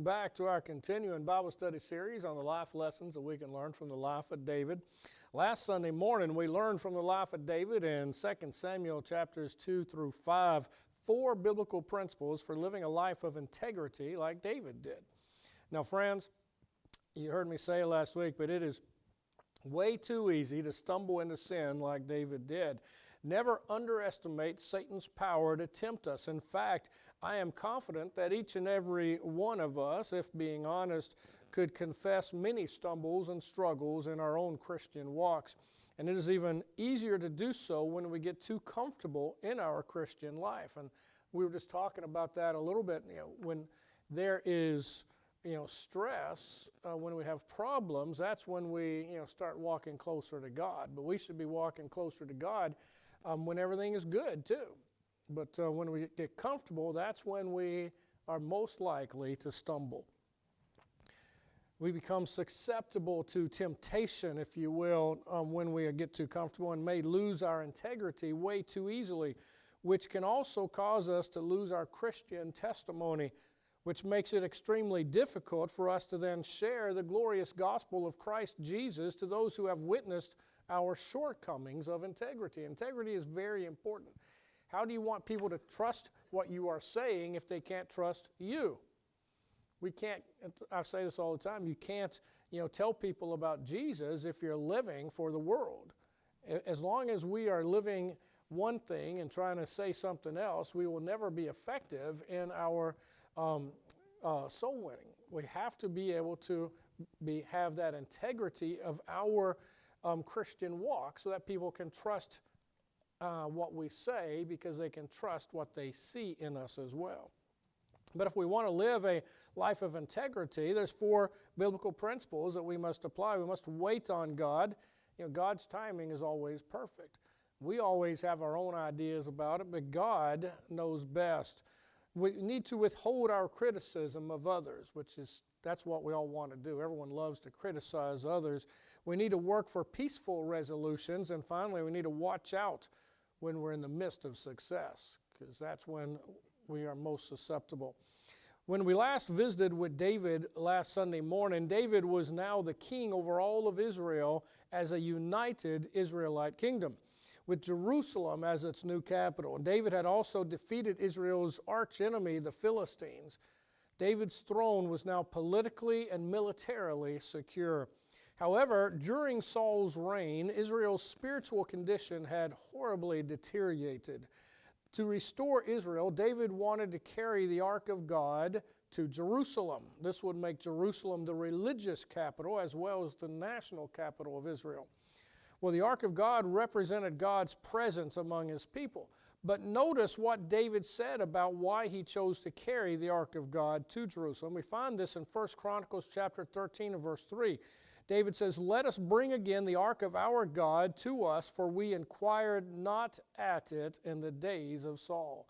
Back to our continuing Bible study series on the life lessons that we can learn from the life of David. Last Sunday morning, we learned from the life of David in 2 Samuel chapters 2 through 5, 4 biblical principles for living a life of integrity like David did. Now, friends, you heard me say last week, but it is way too easy to stumble into sin like David did. Never underestimate Satan's power to tempt us. In fact, I am confident that each and every one of us, if being honest, could confess many stumbles and struggles in our own Christian walks. And it is even easier to do so when we get too comfortable in our Christian life. And we were just talking about that a little bit. When there is stress, when we have problems, that's when we start walking closer to God. But we should be walking closer to God when everything is good too. But when we get comfortable, that's when we are most likely to stumble. We become susceptible to temptation, if you will, when we get too comfortable, and may lose our integrity way too easily, which can also cause us to lose our Christian testimony, which makes it extremely difficult for us to then share the glorious gospel of Christ Jesus to those who have witnessed our shortcomings of integrity. Integrity is very important. How do you want people to trust what you are saying if they can't trust you? We can't, I say this all the time, you can't tell people about Jesus if you're living for the world. As long as we are living one thing and trying to say something else, we will never be effective in our soul winning. We have to be able to have that integrity of our Christian walk so that people can trust what we say, because they can trust what they see in us as well. But if we want to live a life of integrity, there's 4 biblical principles that we must apply. We must wait on God. God's timing is always perfect. We always have our own ideas about it, but God knows best. We need to withhold our criticism of others, that's what we all want to do. Everyone loves to criticize others. We need to work for peaceful resolutions. And finally, we need to watch out when we're in the midst of success, because that's when we are most susceptible. When we last visited with David last Sunday morning, David was now the king over all of Israel as a united Israelite kingdom, with Jerusalem as its new capital. And David had also defeated Israel's archenemy, the Philistines. David's throne was now politically and militarily secure. However, during Saul's reign, Israel's spiritual condition had horribly deteriorated. To restore Israel, David wanted to carry the Ark of God to Jerusalem. This would make Jerusalem the religious capital as well as the national capital of Israel. Well, the Ark of God represented God's presence among his people. But notice what David said about why he chose to carry the Ark of God to Jerusalem. We find this in 1 Chronicles chapter 13 and verse 3. David says, "Let us bring again the Ark of our God to us, for we inquired not at it in the days of Saul."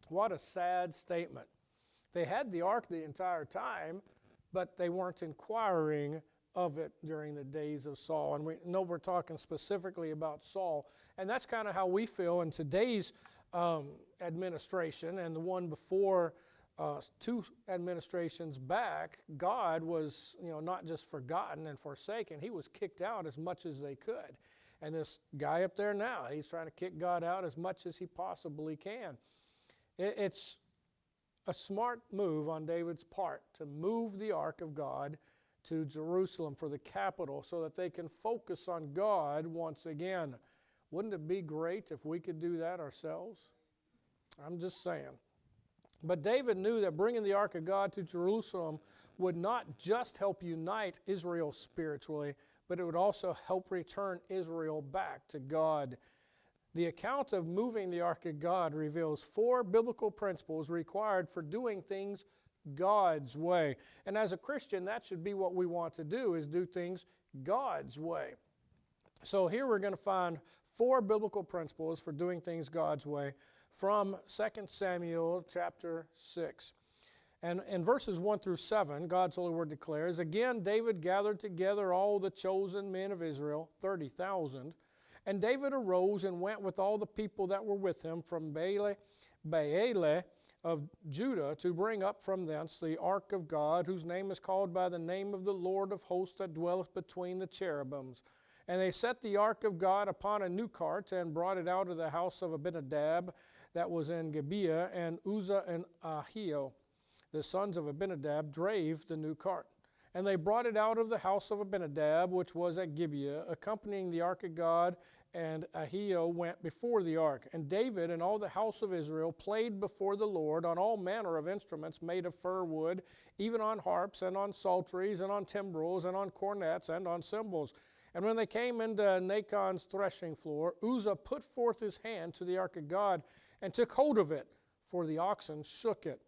What a sad statement. They had the Ark the entire time, but they weren't inquiring of it during the days of Saul. And we know we're talking specifically about Saul. And that's kind of how we feel in today's administration and the one before 2 administrations back. God was not just forgotten and forsaken. He was kicked out as much as they could. And this guy up there now, he's trying to kick God out as much as he possibly can. It's a smart move on David's part to move the Ark of God to Jerusalem for the capital so that they can focus on God once again. Wouldn't it be great if we could do that ourselves? I'm just saying. But David knew that bringing the Ark of God to Jerusalem would not just help unite Israel spiritually, but it would also help return Israel back to God. The account of moving the Ark of God reveals 4 biblical principles required for doing things God's way. And as a Christian, that should be what we want to do, is do things God's way. So here we're going to find 4 biblical principles for doing things God's way from 2 Samuel chapter 6. And in verses 1 through 7, God's holy word declares, "Again, David gathered together all the chosen men of Israel, 30,000. And David arose and went with all the people that were with him from Baale of Judah to bring up from thence the ark of God, whose name is called by the name of the Lord of hosts that dwelleth between the cherubims. And they set the ark of God upon a new cart, and brought it out of the house of Abinadab that was in Gibeah, and Uzzah and Ahio, the sons of Abinadab, drave the new cart. And they brought it out of the house of Abinadab, which was at Gibeah, accompanying the ark of God, and Ahio went before the ark. And David and all the house of Israel played before the Lord on all manner of instruments made of fir wood, even on harps, and on psalteries, and on timbrels, and on cornets, and on cymbals. And when they came into Nachon's threshing floor, Uzzah put forth his hand to the ark of God, and took hold of it, for the oxen shook it.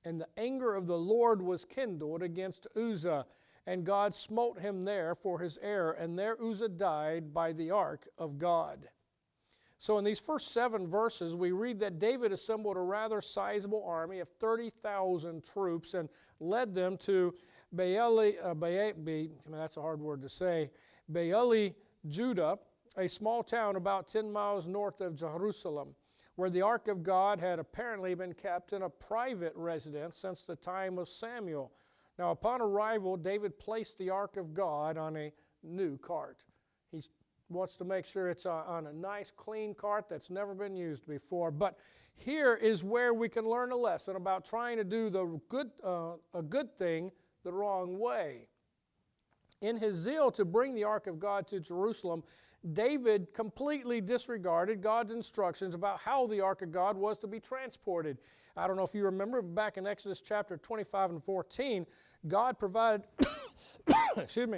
And the anger of the Lord was kindled against Uzzah, and God smote him there for his error, and there Uzzah died by the ark of God. So in these first 7 verses, we read that David assembled a rather sizable army of 30,000 troops and led them to that's a hard word to say, Baali, Judah, a small town about 10 miles north of Jerusalem, where the ark of God had apparently been kept in a private residence since the time of Samuel. Now, upon arrival, David placed the ark of God on a new cart. He wants to make sure it's on a nice, clean cart that's never been used before. But here is where we can learn a lesson about trying to do a good thing the wrong way. In his zeal to bring the ark of God to Jerusalem, David completely disregarded God's instructions about how the ark of God was to be transported. I don't know if you remember, back in Exodus chapter 25 and 14, God provided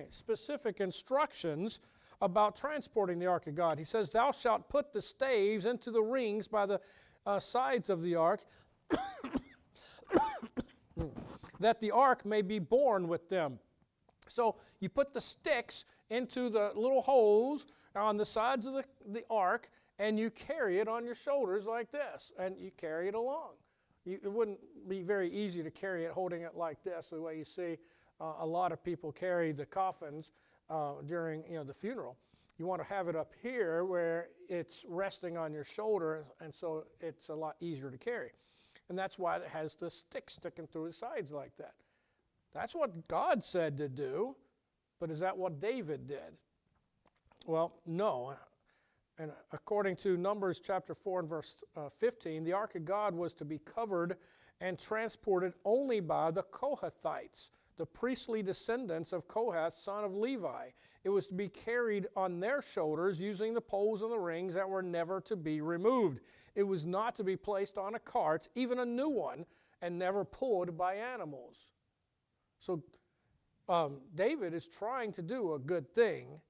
specific instructions about transporting the ark of God. He says, "Thou shalt put the staves into the rings by the sides of the ark, that the ark may be borne with them." So you put the sticks into the little holes on the sides of the ark, and you carry it on your shoulders like this, and you carry it along. It wouldn't be very easy to carry it holding it like this, the way you see a lot of people carry the coffins during the funeral. You want to have it up here where it's resting on your shoulder, and so it's a lot easier to carry. And that's why it has the stick sticking through the sides like that. That's what God said to do, but is that what David did? Well, no. And according to Numbers chapter 4 and verse 15, the ark of God was to be covered and transported only by the Kohathites, the priestly descendants of Kohath, son of Levi. It was to be carried on their shoulders using the poles and the rings that were never to be removed. It was not to be placed on a cart, even a new one, and never pulled by animals. So David is trying to do a good thing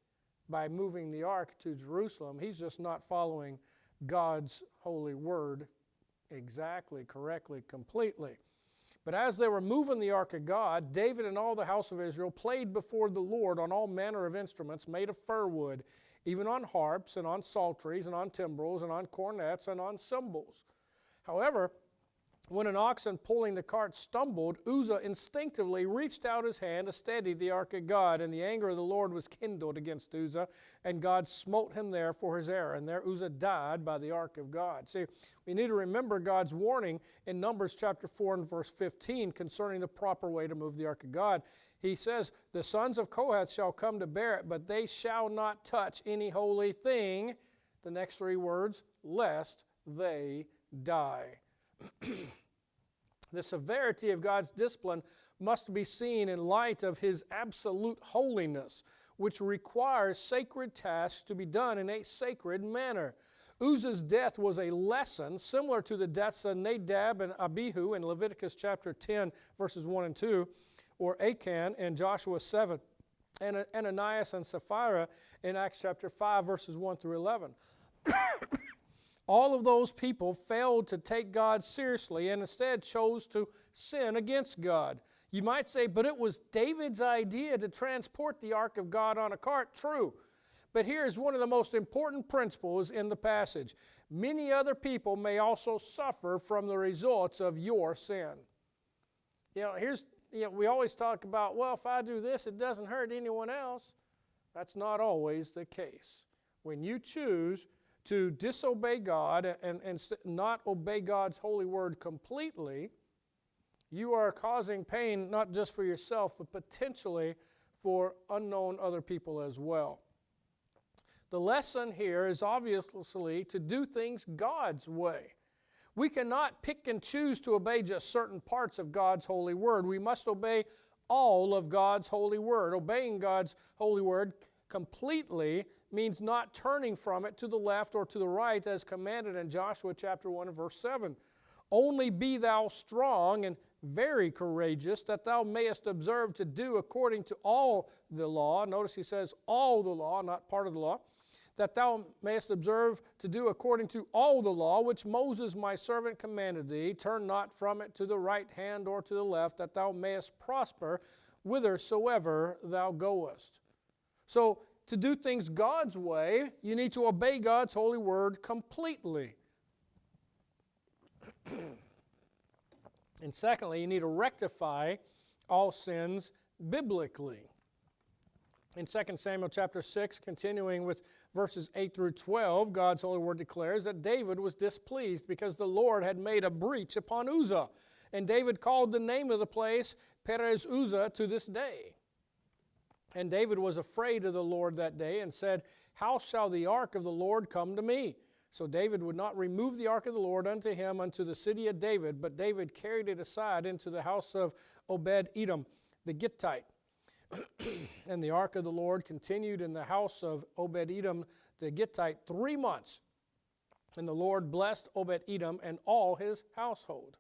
by moving the ark to Jerusalem. He's just not following God's holy word exactly, correctly, completely. But as they were moving the ark of God, David and all the house of Israel played before the Lord on all manner of instruments made of fir wood, even on harps and on psalteries and on timbrels and on cornets and on cymbals. However, when an oxen pulling the cart stumbled, Uzzah instinctively reached out his hand to steady the ark of God, and the anger of the Lord was kindled against Uzzah, and God smote him there for his error, and there Uzzah died by the ark of God. See, we need to remember God's warning in Numbers chapter 4 and verse 15 concerning the proper way to move the ark of God. He says, "The sons of Kohath shall come to bear it, but they shall not touch any holy thing," the next 3 words, "lest they die." The severity of God's discipline must be seen in light of His absolute holiness, which requires sacred tasks to be done in a sacred manner. Uzzah's death was a lesson similar to the deaths of Nadab and Abihu in Leviticus chapter 10, verses 1 and 2, or Achan in Joshua 7, and Ananias and Sapphira in Acts chapter 5, verses 1 through 11. All of those people failed to take God seriously and instead chose to sin against God. You might say, but it was David's idea to transport the ark of God on a cart. True. But here's one of the most important principles in the passage. Many other people may also suffer from the results of your sin. We always talk about, well, if I do this, it doesn't hurt anyone else. That's not always the case. When you choose to disobey God and not obey God's holy word completely, you are causing pain not just for yourself, but potentially for unknown other people as well. The lesson here is obviously to do things God's way. We cannot pick and choose to obey just certain parts of God's holy word. We must obey all of God's holy word. Obeying God's holy word completely means not turning from it to the left or to the right as commanded in Joshua chapter 1 and verse 7. Only be thou strong and very courageous, that thou mayest observe to do according to all the law. Notice he says all the law, not part of the law. That thou mayest observe to do according to all the law, which Moses my servant commanded thee. Turn not from it to the right hand or to the left, that thou mayest prosper whithersoever thou goest. So, to do things God's way, you need to obey God's holy word completely. And secondly, you need to rectify all sins biblically. In 2 Samuel chapter 6, continuing with verses 8 through 12, God's holy word declares that David was displeased because the Lord had made a breach upon Uzzah. And David called the name of the place Perez Uzzah to this day. And David was afraid of the Lord that day and said, how shall the ark of the Lord come to me? So David would not remove the ark of the Lord unto him unto the city of David, but David carried it aside into the house of Obed-Edom the Gittite. And the ark of the Lord continued in the house of Obed-Edom the Gittite 3 months. And the Lord blessed Obed-Edom and all his household.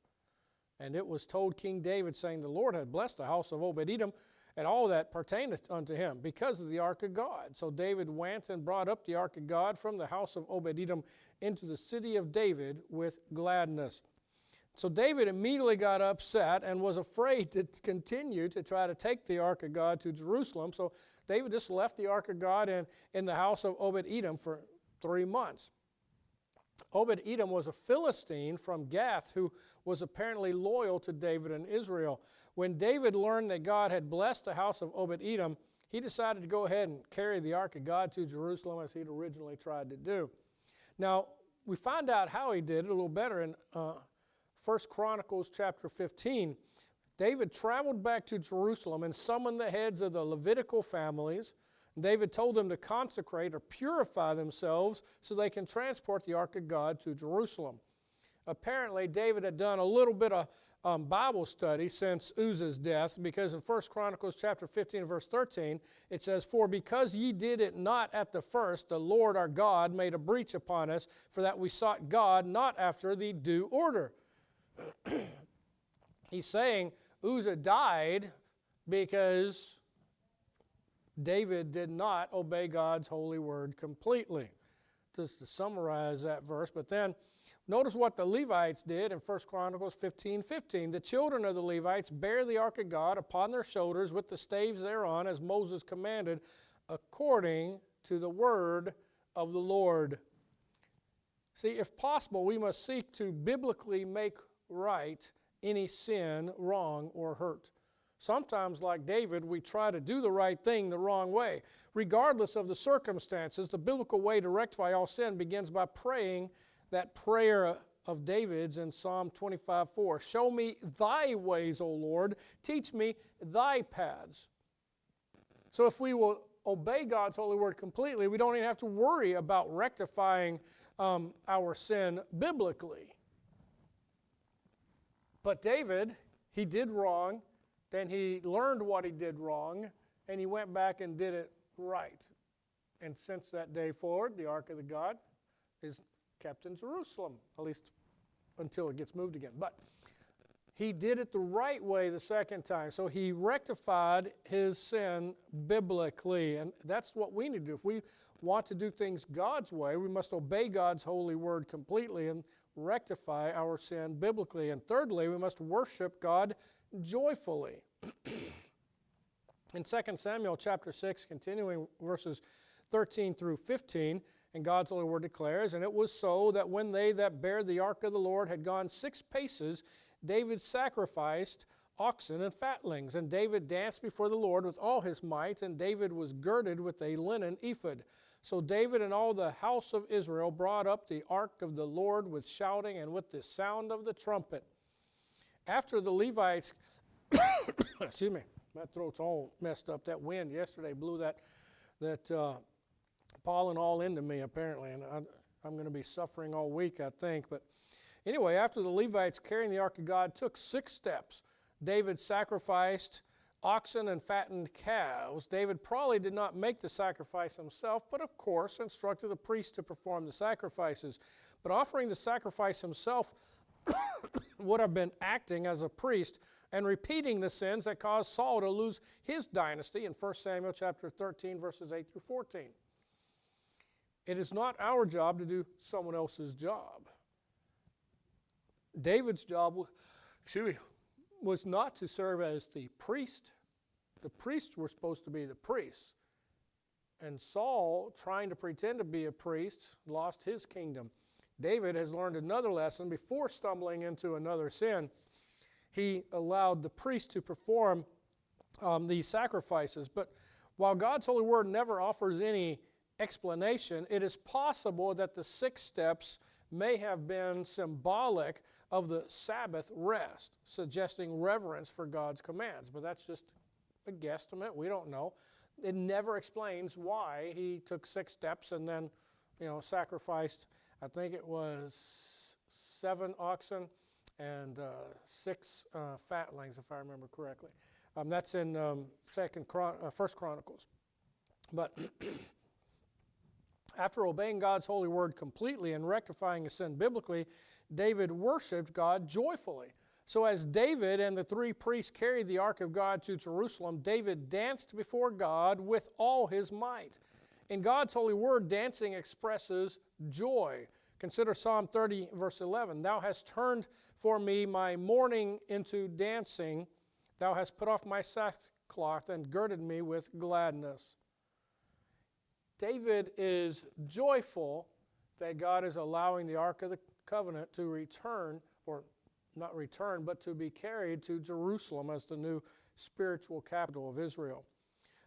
And it was told King David, saying, the Lord had blessed the house of Obed-Edom and all that pertaineth unto him, because of the ark of God. So David went and brought up the ark of God from the house of Obed-Edom into the city of David with gladness. So David immediately got upset and was afraid to continue to try to take the ark of God to Jerusalem. So David just left the ark of God in the house of Obed-Edom for 3 months. Obed-Edom was a Philistine from Gath who was apparently loyal to David and Israel. When David learned that God had blessed the house of Obed-Edom, he decided to go ahead and carry the ark of God to Jerusalem as he'd originally tried to do. Now, we find out how he did it a little better in 1 Chronicles chapter 15. David traveled back to Jerusalem and summoned the heads of the Levitical families. David told them to consecrate or purify themselves so they can transport the ark of God to Jerusalem. Apparently, David had done a little bit of Bible study since Uzzah's death, because in 1 Chronicles chapter 15 verse 13 it says, for because ye did it not at the first, the Lord our God made a breach upon us, for that we sought God not after the due order. He's saying Uzzah died because David did not obey God's holy word completely. Just to summarize that verse, but then notice what the Levites did in 1 Chronicles 15:15. The children of the Levites bare the ark of God upon their shoulders with the staves thereon, as Moses commanded, according to the word of the Lord. See, if possible, we must seek to biblically make right any sin, wrong, or hurt. Sometimes, like David, we try to do the right thing the wrong way. Regardless of the circumstances, the biblical way to rectify all sin begins by praying that prayer of David's in Psalm 25:4. Show me thy ways, O Lord. Teach me thy paths. So if we will obey God's holy word completely, we don't even have to worry about rectifying our sin biblically. But David, he did wrong. Then he learned what he did wrong, and he went back and did it right. And since that day forward, the ark of the God is kept in Jerusalem, at least until it gets moved again. But he did it the right way the second time. So he rectified his sin biblically. And that's what we need to do. If we want to do things God's way, we must obey God's holy word completely and rectify our sin biblically. And thirdly, we must worship God joyfully. In 2 Samuel chapter 6, continuing verses 13 through 15, and God's holy word declares, and it was so that when they that bare the ark of the Lord had gone 6 paces, David sacrificed oxen and fatlings. And David danced before the Lord with all his might, and David was girded with a linen ephod. So David and all the house of Israel brought up the ark of the Lord with shouting and with the sound of the trumpet. After the Levites, excuse me, my throat's all messed up. That wind yesterday blew that pollen all into me apparently, and I'm going to be suffering all week, I think. But anyway, after the Levites carrying the ark of God took 6 steps, David sacrificed oxen and fattened calves. David probably did not make the sacrifice himself, but of course instructed the priest to perform the sacrifices. But offering the sacrifice himself would have been acting as a priest and repeating the sins that caused Saul to lose his dynasty in 1 Samuel chapter 13, verses 8 through 14. It is not our job to do someone else's job. David's job was not to serve as the priest. The priests were supposed to be the priests. And Saul, trying to pretend to be a priest, lost his kingdom. David has learned another lesson. Before stumbling into another sin, he allowed the priest to perform these sacrifices. But while God's holy word never offers any explanation, it is possible that the 6 steps may have been symbolic of the Sabbath rest, suggesting reverence for God's commands. But that's just a guesstimate. We don't know. It never explains why he took 6 steps and then, sacrificed, I think it was 7 oxen and 6 fatlings, if I remember correctly. That's in 1 Chronicles. But after obeying God's holy word completely and rectifying his sin biblically, David worshiped God joyfully. So as David and the 3 priests carried the ark of God to Jerusalem, David danced before God with all his might. In God's holy word, dancing expresses joy. Consider Psalm 30, verse 11. Thou hast turned for me my mourning into dancing. Thou hast put off my sackcloth and girded me with gladness. David is joyful that God is allowing the Ark of the Covenant to return, or not return, but to be carried to Jerusalem as the new spiritual capital of Israel.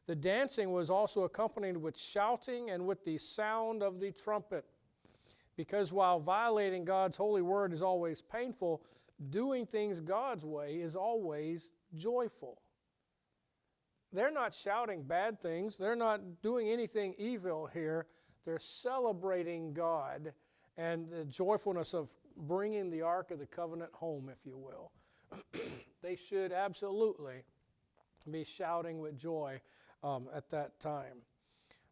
The dancing was also accompanied with shouting and with the sound of the trumpet. Because while violating God's holy word is always painful, doing things God's way is always joyful. They're not shouting bad things. They're not doing anything evil here. They're celebrating God and the joyfulness of bringing the Ark of the Covenant home, if you will. They should absolutely be shouting with joy at that time.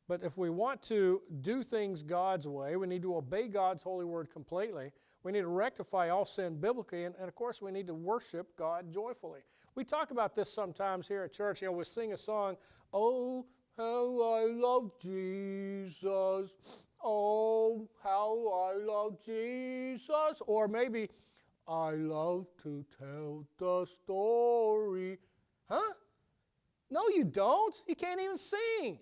But if we want to do things God's way, we need to obey God's holy word completely. We need to rectify all sin biblically, and of course we need to worship God joyfully. We talk about this sometimes here at church. We sing a song, "Oh, how I love Jesus. Oh, how I love Jesus." Or maybe, "I love to tell the story." Huh? No, you don't. You can't even sing.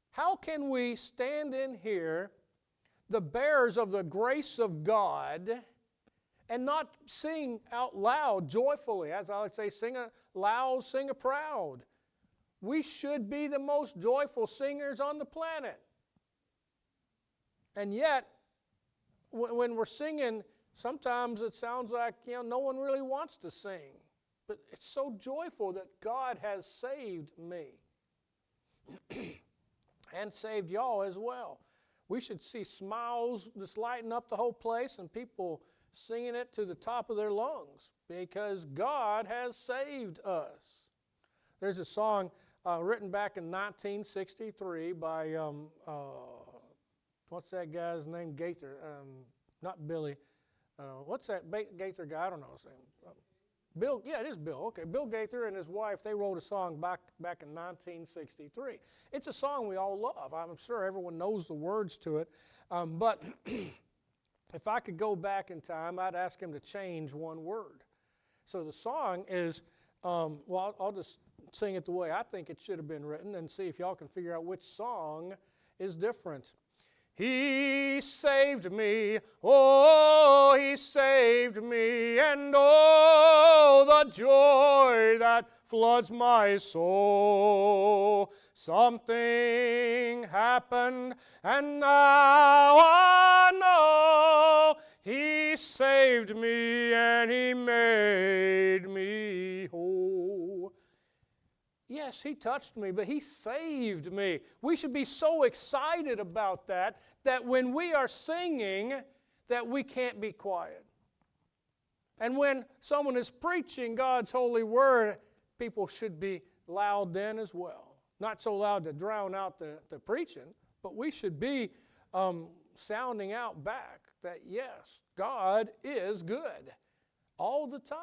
How can we stand in here, the bearers of the grace of God, and not sing out loud, joyfully? As I like to say, sing a loud, sing a proud. We should be the most joyful singers on the planet. And yet, when we're singing, sometimes it sounds like, no one really wants to sing. But it's so joyful that God has saved me. And saved y'all as well. We should see smiles just lighting up the whole place and people singing it to the top of their lungs because God has saved us. There's a song written back in 1963 by, what's that guy's name? Gaither. Not Billy. What's that Gaither guy? I don't know his name. Bill, yeah, it is Bill. Okay, Bill Gaither and his wife, they wrote a song back in 1963. It's a song we all love. I'm sure everyone knows the words to it. But if I could go back in time, I'd ask him to change one word. So the song is, I'll just sing it the way I think it should have been written and see if y'all can figure out which song is different. He saved me, oh, He saved me, and oh, the joy that floods my soul. Something happened, and now I know He saved me and He made me whole. Yes, He touched me, but He saved me. We should be so excited about that when we are singing, that we can't be quiet. And when someone is preaching God's holy word, people should be loud then as well. Not so loud to drown out the preaching, but we should be sounding out back that yes, God is good all the time.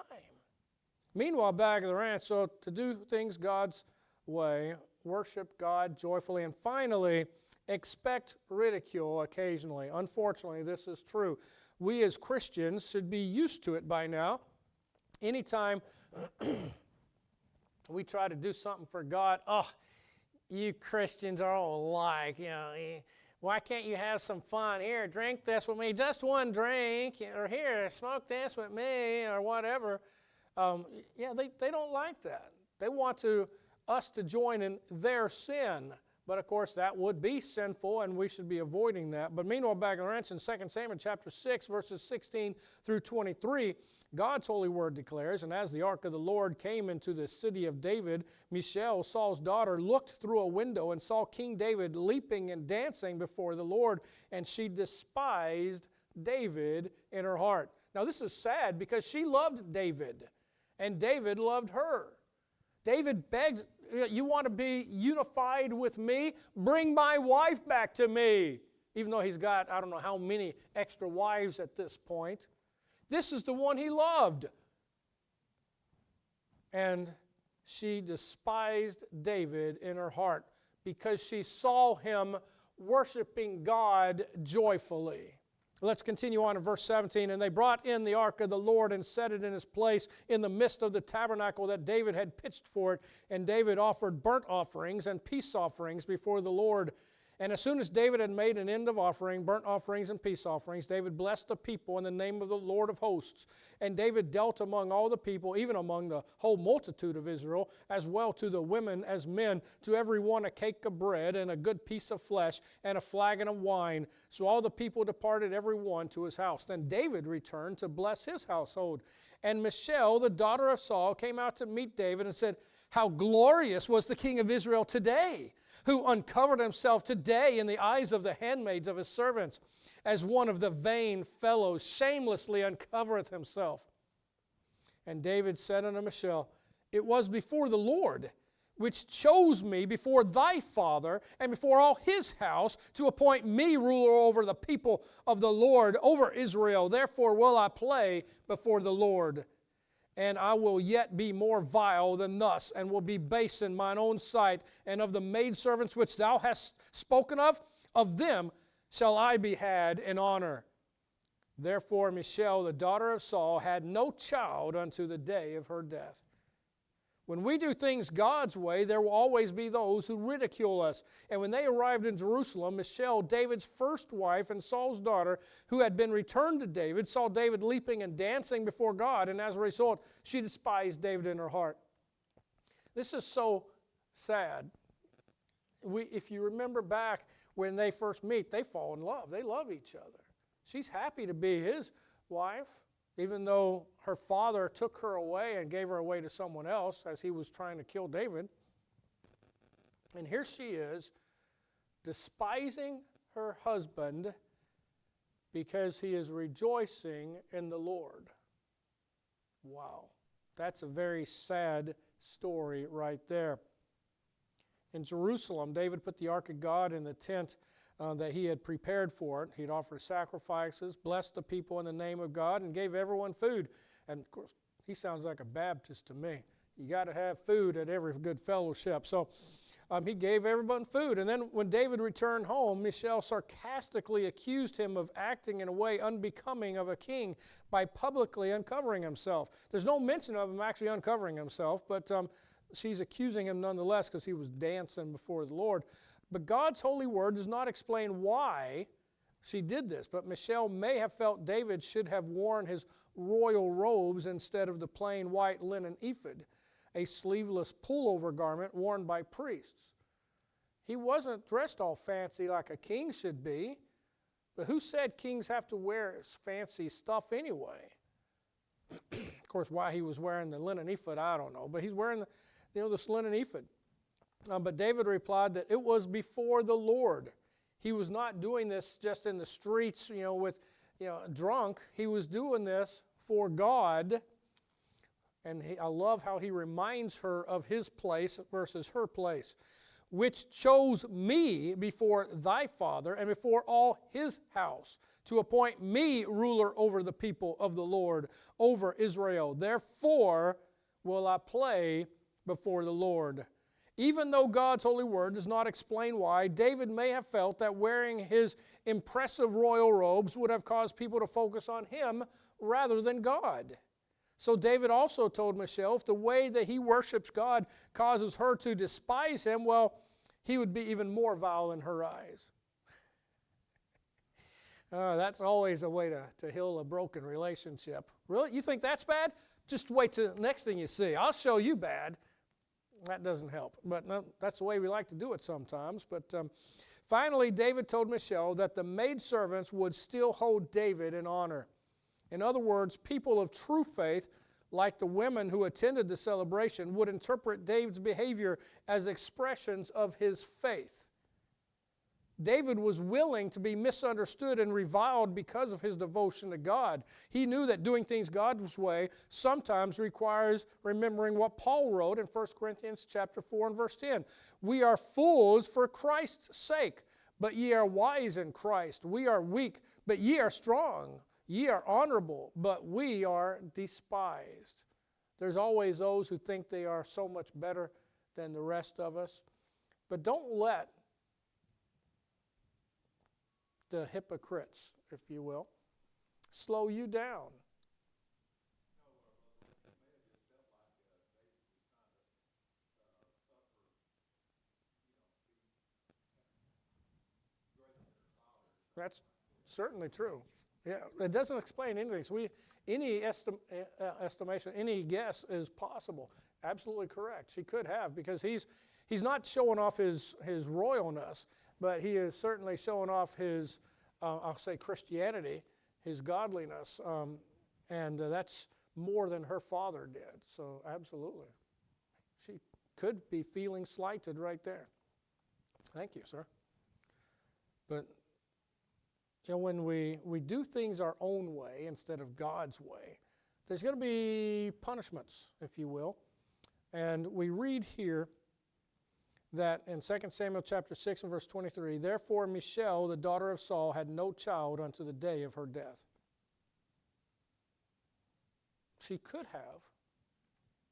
Meanwhile, back at the ranch, so to do things God's way, worship God joyfully, and finally, expect ridicule occasionally. Unfortunately, this is true. We as Christians should be used to it by now. Anytime we try to do something for God, oh, you Christians are all alike, why can't you have some fun? Here, drink this with me, just one drink, or here, smoke this with me, or whatever. They don't like that. They want us to join in their sin. But of course, that would be sinful, and we should be avoiding that. But meanwhile, back in the ranch in 2 Samuel chapter 6, verses 16 through 23, God's holy word declares, and as the ark of the Lord came into the city of David, Michal, Saul's daughter, looked through a window and saw King David leaping and dancing before the Lord, and she despised David in her heart. Now this is sad because she loved David, and David loved her. David begged, you want to be unified with me? Bring my wife back to me. Even though he's got, I don't know how many extra wives at this point. This is the one he loved. And she despised David in her heart because she saw him worshiping God joyfully. Let's continue on in verse 17. And they brought in the ark of the Lord and set it in its place in the midst of the tabernacle that David had pitched for it. And David offered burnt offerings and peace offerings before the Lord. And as soon as David had made an end of offering burnt offerings and peace offerings, David blessed the people in the name of the Lord of hosts. And David dealt among all the people, even among the whole multitude of Israel, as well to the women as men, to every one a cake of bread and a good piece of flesh and a flagon of wine. So all the people departed every one to his house. Then David returned to bless his household. And Michal, the daughter of Saul, came out to meet David and said, "How glorious was the king of Israel today, who uncovered himself today in the eyes of the handmaids of his servants, as one of the vain fellows shamelessly uncovereth himself." And David said unto Michal, "It was before the Lord, which chose me before thy father and before all his house to appoint me ruler over the people of the Lord, over Israel. Therefore will I play before the Lord. And I will yet be more vile than thus, and will be base in mine own sight, and of the maidservants which thou hast spoken of them shall I be had in honor." Therefore Michal, the daughter of Saul, had no child unto the day of her death. When we do things God's way, there will always be those who ridicule us. And when they arrived in Jerusalem, Michal, David's first wife and Saul's daughter, who had been returned to David, saw David leaping and dancing before God, and as a result, she despised David in her heart. This is so sad. If you remember back when they first meet, they fall in love. They love each other. She's happy to be his wife, even though her father took her away and gave her away to someone else as he was trying to kill David. And here she is, despising her husband because he is rejoicing in the Lord. Wow, that's a very sad story right there. In Jerusalem, David put the ark of God in the tent that he had prepared for it. He'd offer sacrifices, blessed the people in the name of God, and gave everyone food. And of course, he sounds like a Baptist to me. You got to have food at every good fellowship. So he gave everyone food. And then when David returned home, Michal sarcastically accused him of acting in a way unbecoming of a king by publicly uncovering himself. There's no mention of him actually uncovering himself, but she's accusing him nonetheless because he was dancing before the Lord. But God's holy word does not explain why she did this, but Michal may have felt David should have worn his royal robes instead of the plain white linen ephod, a sleeveless pullover garment worn by priests. He wasn't dressed all fancy like a king should be, but who said kings have to wear fancy stuff anyway? Of course, why he was wearing the linen ephod, I don't know, but he's wearing this linen ephod. But David replied that it was before the Lord. He was not doing this just in the streets, drunk. He was doing this for God. And I love how he reminds her of his place versus her place, which chose me before thy father and before all his house, to appoint me ruler over the people of the Lord, over Israel. Therefore will I play before the Lord. Even though God's holy word does not explain why, David may have felt that wearing his impressive royal robes would have caused people to focus on him rather than God. So David also told Michal if the way that he worships God causes her to despise him, well, he would be even more vile in her eyes. That's always a way to heal a broken relationship. Really? You think that's bad? Just wait till the next thing you see. I'll show you bad. That doesn't help. But no, that's the way we like to do it sometimes. But finally, David told Michal that the maidservants would still hold David in honor. In other words, people of true faith, like the women who attended the celebration, would interpret David's behavior as expressions of his faith. David was willing to be misunderstood and reviled because of his devotion to God. He knew that doing things God's way sometimes requires remembering what Paul wrote in 1 Corinthians chapter 4 and verse 10. We are fools for Christ's sake, but ye are wise in Christ. We are weak, but ye are strong. Ye are honorable, but we are despised. There's always those who think they are so much better than the rest of us. But don't let the hypocrites, if you will, slow you down. That's certainly true. Yeah, it doesn't explain anything. So any estimation, any guess is possible. Absolutely correct. She could have, because he's not showing off his royalness, but he is certainly showing off his, I'll say, Christianity, his godliness, and that's more than her father did. So absolutely, she could be feeling slighted right there. Thank you, sir. But when we do things our own way instead of God's way, there's going to be punishments, if you will. And we read here that in 2 Samuel chapter 6 and verse 23, therefore Michal, the daughter of Saul, had no child unto the day of her death. She could have,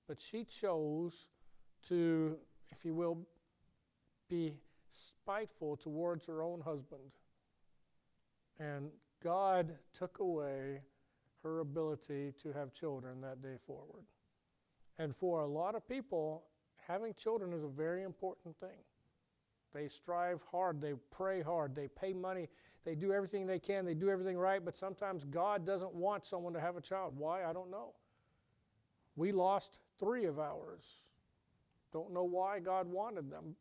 but she chose to, if you will, be spiteful towards her own husband. And God took away her ability to have children that day forward. And for a lot of people, having children is a very important thing. They strive hard, they pray hard, they pay money, they do everything they can, they do everything right, but sometimes God doesn't want someone to have a child. Why? I don't know. We lost 3 of ours. Don't know why God wanted them,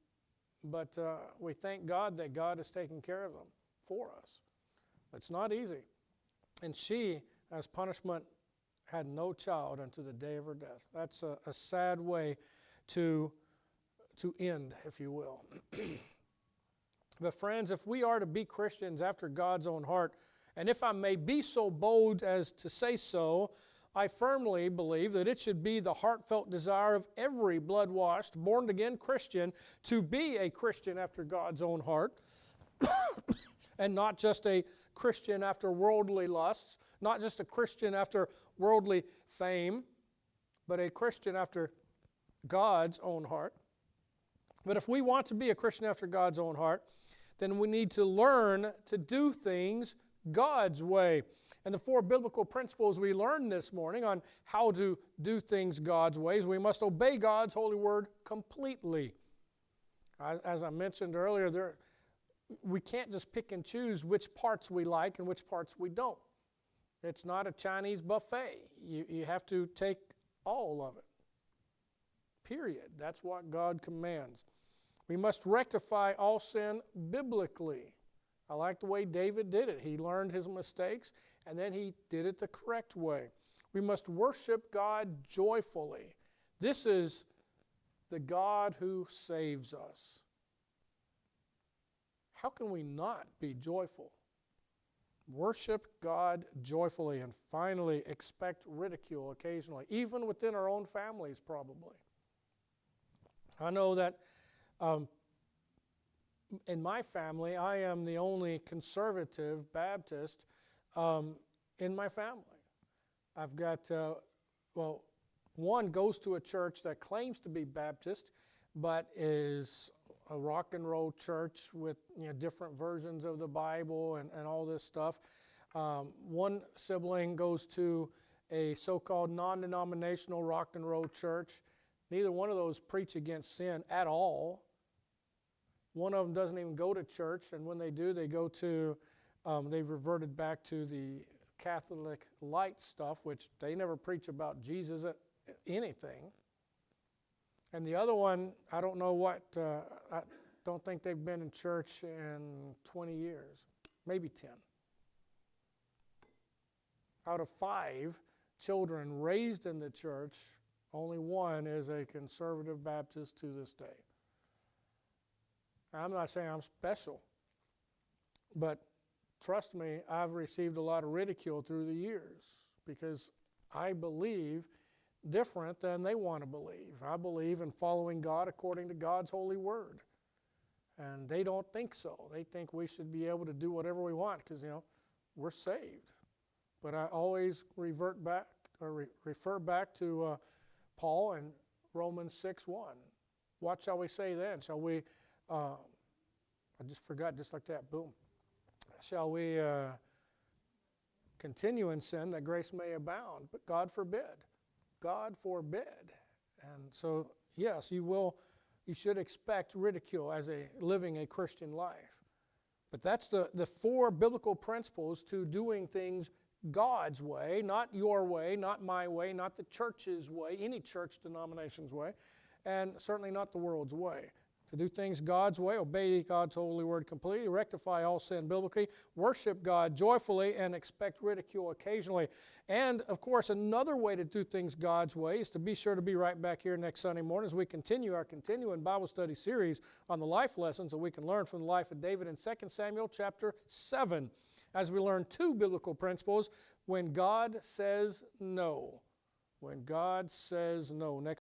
but we thank God that God is taking care of them for us. It's not easy. And she, as punishment, had no child unto the day of her death. That's a sad way to end, if you will. But friends, if we are to be Christians after God's own heart, and if I may be so bold as to say so, I firmly believe that it should be the heartfelt desire of every blood-washed, born-again Christian to be a Christian after God's own heart, and not just a Christian after worldly lusts, not just a Christian after worldly fame, but a Christian after God's own heart. But if we want to be a Christian after God's own heart, then we need to learn to do things God's way. And the 4 biblical principles we learned this morning on how to do things God's ways, we must obey God's holy word completely. As I mentioned earlier, we can't just pick and choose which parts we like and which parts we don't. It's not a Chinese buffet. You have to take all of it. Period. That's what God commands. We must rectify all sin biblically. I like the way David did it. He learned his mistakes, and then he did it the correct way. We must worship God joyfully. This is the God who saves us. How can we not be joyful? Worship God joyfully, and finally expect ridicule occasionally, even within our own families probably. I know that in my family, I am the only conservative Baptist in my family. I've got, one goes to a church that claims to be Baptist, but is a rock and roll church with different versions of the Bible and all this stuff. One sibling goes to a so-called non-denominational rock and roll church. Neither one of those preach against sin at all. One of them doesn't even go to church, and when they do, they go to, they've reverted back to the Catholic light stuff, which they never preach about Jesus at anything. And the other one, I don't know what, I don't think they've been in church in 20 years, maybe 10. Out of 5 children raised in the church, only one is a conservative Baptist to this day. I'm not saying I'm special, but trust me, I've received a lot of ridicule through the years because I believe different than they want to believe. I believe in following God according to God's holy word. And they don't think so. They think we should be able to do whatever we want because, we're saved. But I always refer back to Paul in Romans 6:1. What shall we say then? Shall we, I just forgot, just like that, boom. Shall we continue in sin that grace may abound? But God forbid. God forbid. And so, yes, you should expect ridicule as living a Christian life. But that's the 4 biblical principles to doing things God's way, not your way, not my way, not the church's way, any church denomination's way, and certainly not the world's way. To do things God's way, obey God's holy word completely, rectify all sin biblically, worship God joyfully, and expect ridicule occasionally. And, of course, another way to do things God's way is to be sure to be right back here next Sunday morning as we continue our continuing Bible study series on the life lessons that we can learn from the life of David in 2 Samuel chapter 7, as we learn 2 biblical principles when God says no. When God says no. Next